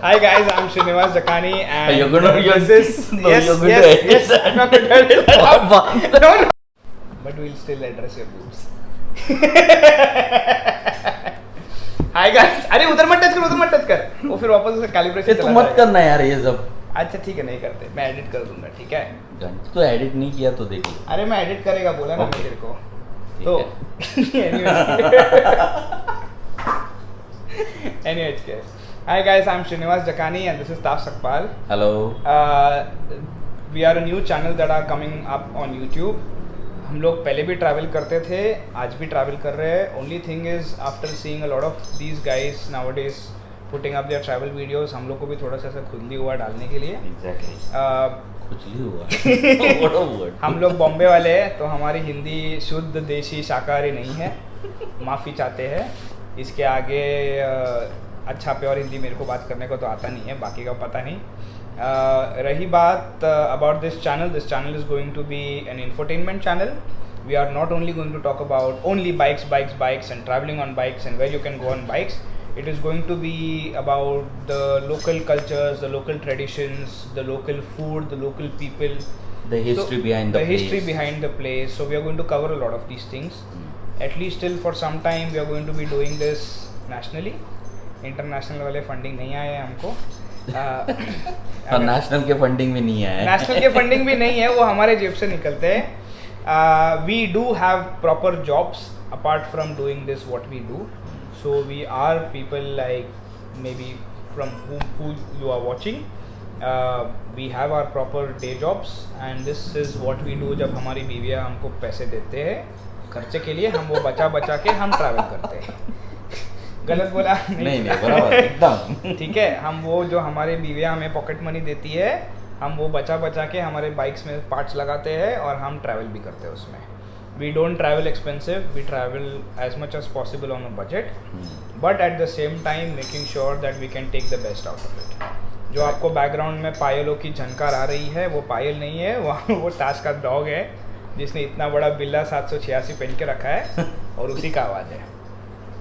Hi guys, I'm Srinivas Jakani and you're going to this is yes, I'm not going to edit that out. No. But we'll still address your boobs. Hi guys, अरे उधर मत touch कर वो फिर वापस उसे calibration तू मत करना यार ये सब। अच्छा ठीक है, नहीं करते, मैं एडिट कर दूंगा, ठीक है। तो एडिट नहीं किया तो देख लो। अरे मैं एडिट करेगा बोला ना मेरे को तो anyways, hi guys, I'm Srinivas Jakani and this is Taf Sakpal. Hello. We are a new channel that are coming up on YouTube. हम लोग पहले भी ट्रैवल करते थे, आज भी ट्रैवल कर रहे हैं. Only thing is after seeing a lot of these guys nowadays putting up their travel videos, हम लोग को भी थोड़ा सा ऐसा खुजली हुआ डालने के लिए. Exactly. खुजली हुआ. What a word. हम लोग बॉम्बे वाले हैं तो हमारी हिंदी शुद्ध देशी शाकाहारी नहीं है, माफ़ी चाहते हैं. इसके आगे अच्छा प्योर हिंदी मेरे को बात करने को तो आता नहीं है, बाकी का पता नहीं. रही बात about this channel is going to be an infotainment channel. We are not only going to talk about only bikes and traveling on bikes and where you can go on bikes. It is going to be about the local cultures, the local traditions, the local food, the local people, the history behind the place. So we are going to cover a lot of these things. At least till for some time we are going to be doing this nationally. International वाले funding नहीं आए हैं हमको. और national के funding भी नहीं है. नेशनल के फंडिंग भी नहीं है, वो हमारे जेब से निकलते हैं. We do have proper jobs apart from doing this what we do. So we are people like maybe from who you are watching. We have our proper day jobs and this is what we do. जब हमारी बीवियाँ हमको पैसे देते हैं खर्चे के लिए, हम वो बचा के हम ट्रैवल करते हैं. गलत बोला? नहीं बराबर एकदम ठीक है. हम वो जो हमारे बीवियाँ हमें पॉकेट मनी देती है, हम वो बचा के हमारे बाइक्स में पार्ट्स लगाते हैं और हम ट्रैवल भी करते हैं उसमें. We don't travel expensive, we travel as much as possible on a budget, but at the same time making sure that we can take the best out of it. जो आपको बैकग्राउंड में पायलों की झनकार आ रही है वो पायल नहीं है, वो ताश का डॉग है जिसने इतना बड़ा बिल्ला 786 पहन के रखा है और उसी का आवाज़ है.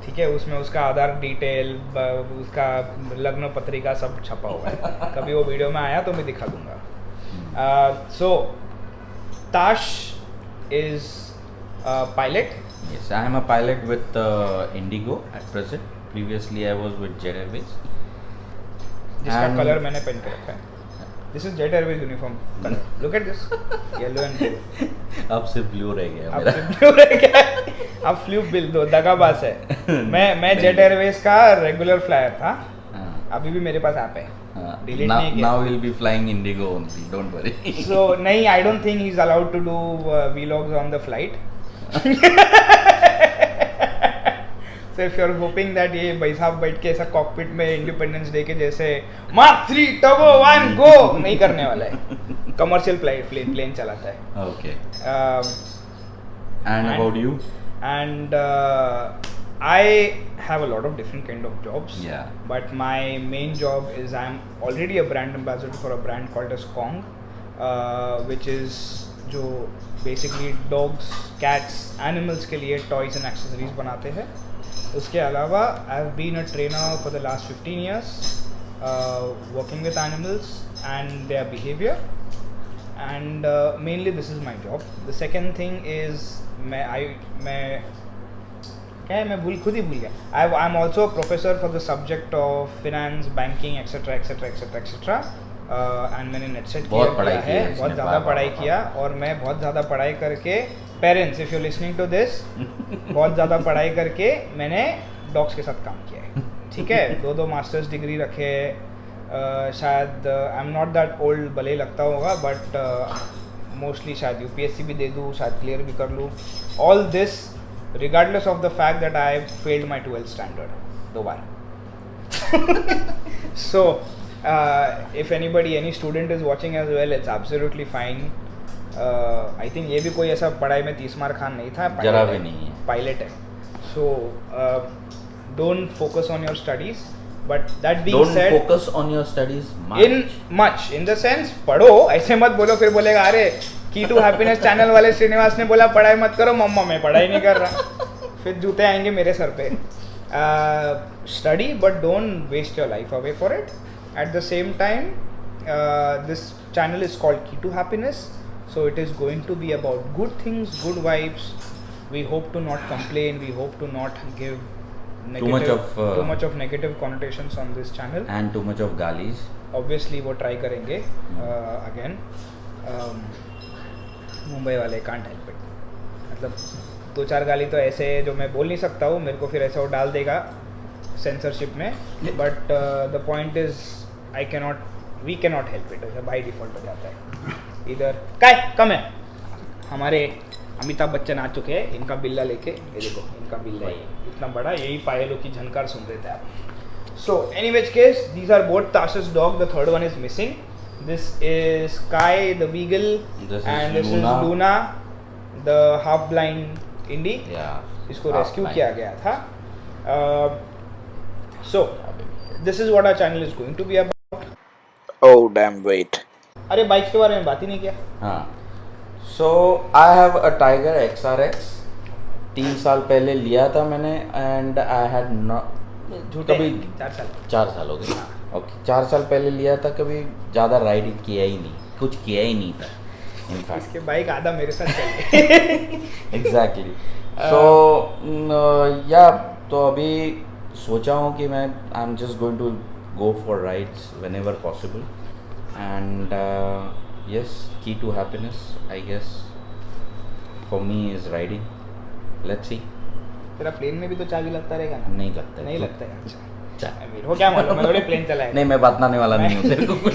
ठीक है, उसमें उसका आधार डिटेल, उसका लग्न पत्रिका सब छपा हुआ है. कभी वो वीडियो में आया तो मैं दिखा दूंगा. सो ताश is pilot. Yes, I am a pilot with Indigo at present. Previously I was with Jet Airways. जिसका कलर मैंने पहन के रखा है. This is Jet Airways uniform color. Look at this, yellow and blue. अब सिर्फ ब्लू रह गया. अब सिर्फ ब्लू रह गया. अब फ्लू बिल दो, दगाबाज है. मैं Jet Airways का रेगुलर फ्लायर था. अभी भी मेरे पास ऐप है. Delete नहीं किया. Now we'll be flying Indigo only. Don't worry. So नहीं, I don't think he's allowed to do vlogs on the flight. So if you're hoping that ये भाई साहब बैठ के ऐसा कॉकपिट में इंडिपेंडेंस डे के जैसे Mark 3 Turbo 1 go नहीं करने वाला है. कमर्शियल प्लेन चलाता है. Okay. And about you? And I have a lot of different kind of jobs. Yeah. But my main job is I'm already a brand ambassador for a brand called as Kong, which is जो basically dogs, cats, animals के लिए toys and accessories बनाते हैं. उसके अलावा I have been a trainer for the last 15 years working with animals and their behaviour and mainly this is my job. The second thing is मैं खुद ही भूल गया. I am also professor for the subject of finance, banking etcetera. And मैंने NET SET किया है, बहुत ज़्यादा पढ़ाई किया और मैं बहुत ज़्यादा पढ़ाई करके, parents if you listening to this, बहुत ज़्यादा पढ़ाई करके मैंने डॉग्स के साथ काम किया है. ठीक है, 2 मास्टर्स डिग्री रखे. शायद I am not that old, भले ही लगता होगा, बट मोस्टली शायद यूपीएससी भी दे दूँ, शायद क्लियर भी कर लूँ. All this regardless of the fact that I failed my 12th standard 2 bar. So if any student is watching as well, it's absolutely fine. I think ये भी कोई ऐसा पढ़ाई में 30 मार खान नहीं था. जरा भी नहीं है. पायलट है. So don't focus on your studies. But that being said, don't focus on your studies much. In the sense, पढ़ो, ऐसे मत बोलो फिर बोलेगा अरे की टू हैप्पीनेस चैनल वाले श्रीनिवास ने बोला पढ़ाई मत करो. मम्मा मैं पढ़ाई नहीं कर रहा. फिर जूते आएंगे मेरे सर पे. Study but don't waste your life away for it. At the same time, this channel is called Key to Happiness, so it is going to be about good things, good vibes. We hope to not complain, we hope to not give too much of negative connotations on this channel, and too much of galis. Obviously वो try करेंगे again. Mumbai वाले can't help it. मतलब 2-4 गाली तो ऐसे जो मैं बोल नहीं सकता हूँ, मेरे को फिर ऐसा वो डाल देगा सेंसरशिप में, but the point is we cannot help it, ऐसा बाई डिफॉल्ट हो जाता है. इधर काय कम है, हमारे अमिताभ बच्चन आ चुके हैं इनका बिल्ला लेके, ये देखो इनका बिल्ला है इतना बड़ा, यही पायलों की झनकार सुन रहे थे आप. So anyways case, these are both Tasha's dog, the third one is missing. This is Kai the beagle, and this is Luna the half blind indie. इसको रेस्क्यू किया गया था. So this is what our channel is going to be about. Oh damn, wait. अरे bikes के बारे में बात ही नहीं किया. हाँ. So I have a Tiger XRX. 3 साल पहले लिया था मैंने, and I had not कभी 4 साल हो गए. ओके 4 साल पहले लिया था, कभी ज़्यादा राइड किया ही नहीं, कुछ किया ही नहीं था. इनफैक्ट इसके बाइक आधा मेरे साथ चल गए. एग्जैक्टली. सो या तो अभी सोचा हूँ कि मैं I am just going to go for rides whenever possible, and yes, key to happiness I guess for me is riding. Let's see. तेरा प्लेन में भी तो चाबी लगता रहेगा ना? नहीं लगता है. नहीं लगता है. अच्छा मेरे को क्या मालूम, मैं थोड़े प्लेन चलाए. नहीं, मैं बताने वाला नहीं हूँ तेरे को कुछ.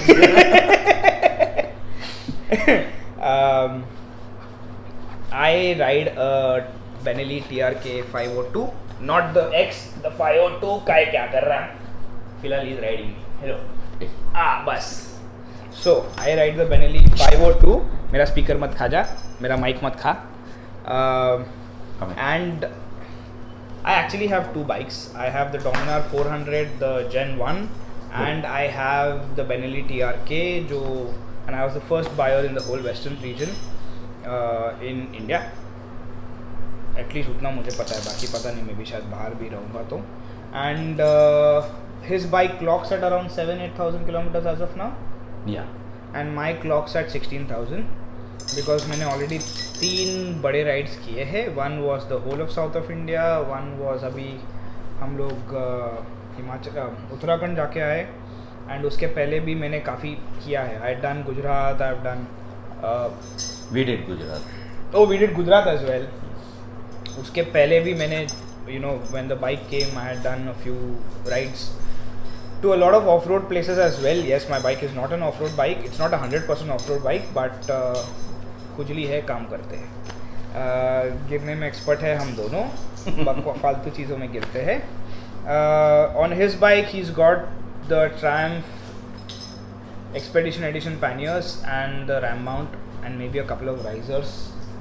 I ride a Benelli TRK 502, not the X, the 502. काय क्या कर रहा है फिलहाल? Is riding. हेलो बस. सो आई राइड द Benelli 502. मेरा स्पीकर मत खा जा, मेरा माइक मत खा. And I actually have 2 bikes. I have the Dominar 400, the Gen 1, and I have the Benelli TRK, and I was the first buyer in the whole western region in India. At least उतना मुझे पता है, बाकी पता नहीं, मैं भी शायद बाहर भी रहूँगा तो. And his bike clocks at around 7,000-8,000 kilometers as of now. Yeah. And my clocks at 16,000. Because मैंने ऑलरेडी 3 बड़े राइड्स किए हैं. One was the whole of south of India, one was अभी हम लोग हिमाचल उत्तराखंड जाके आए, एंड उसके पहले भी मैंने काफ़ी किया है. I done Gujarat, I done we did Gujarat. Oh we did Gujarat as well. उसके पहले भी मैंने you know when the bike came I had done a few rides to a lot of off-road places as well. Yes, my bike is not an off-road bike. It's not a 100% off-road bike, but खुजली है, काम करते हैं. गिरने में expert है हम दोनों. फालतू चीज़ों में गिरते हैं. On his bike he's got the Triumph Expedition Edition panniers and the ram mount and maybe a couple of risers.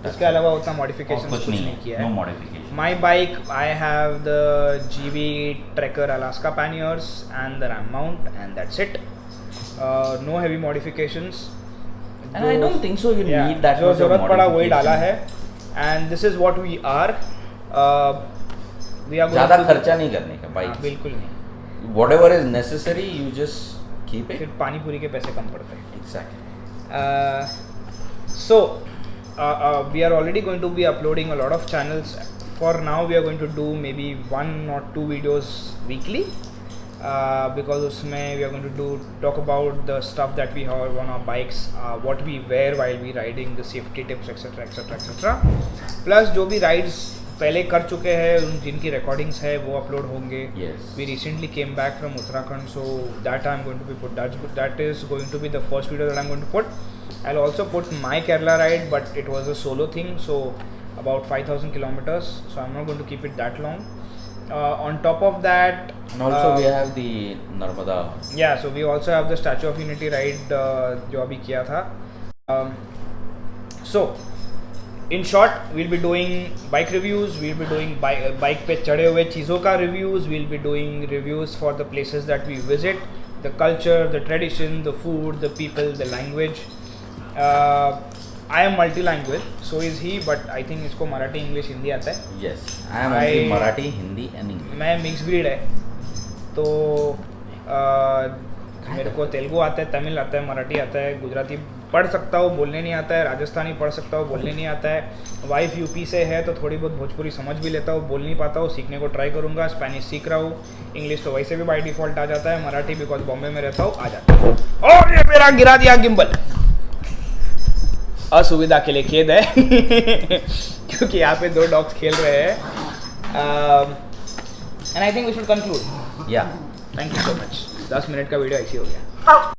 इसके अलावा उतना मॉडिफिकेशन कुछ नहीं किया है. No modification. My bike, I have the GB Trekker Alaska panniers and the ram mount, and that's it. No heavy modifications. And I don't think so you need that जो much of ज़रूरत पड़ा वही modification. डाला है. And this is what we are. We are going ज़्यादा to खर्चा नहीं करने का बाइक. बिल्कुल नहीं. Whatever is necessary, you just keep it. फिर पानी पूरी के पैसे कम पड़ते हैं. Exactly. So we are already going to be uploading a lot of channels. For now we are going to do maybe 1 or 2 videos weekly, because उसमें we are going to talk about the stuff that we have on our bikes, what we wear while we riding, the safety tips, etc etc etc. Plus जो भी rides पहले कर चुके हैं जिनकी recordings है वो upload होंगे. Yes. We recently came back from Uttarakhand, so that I'm going to be put. That is going to be the first video that I'm going to put. I'll also put my Kerala ride, but it was a solo thing, so about 5,000 kilometers, so I'm not going to keep it that long. On top of that, And also we have the Narmada. Yeah, so we also have the Statue of Unity ride जो अभी किया था. So in short, we'll be doing bike reviews, we'll be doing bike पे चढ़े हुए चीज़ों का reviews, we'll be doing reviews for the places that we visit, the culture, the tradition, the food, the people, the language. I am multilingual, so is he, but I think इसको Marathi, English, Hindi आता है. Yes, I am only Marathi, Hindi and English. मैं mix breed है, तो मेरे को तेलुगु आता है, तमिल आता है, मराठी आता है, गुजराती पढ़ सकता हूँ, बोलने नहीं आता है, राजस्थानी पढ़ सकता हूँ, बोलने नहीं आता है। वाइफ यूपी से है तो थोड़ी बहुत भोजपुरी समझ भी लेता हूँ, बोल नहीं पाता हूँ, सीखने को ट्राई करूँगा। स्पेनिश सीख रहा हूँ, इंग्लिश तो वैसे भी बाय डिफ़ॉल्ट आ जाता है, मराठी बिकॉज बॉम्बे में रहता हूँ आ जाता है। और ये मेरा गिरा दिया गिम्बल, असुविधा के लिए खेद है क्योंकि यहाँ पे 2 डॉग्स खेल रहे हैं। And I think we should conclude. या thank you so much. 10 minute का वीडियो ऐसे ही हो गया।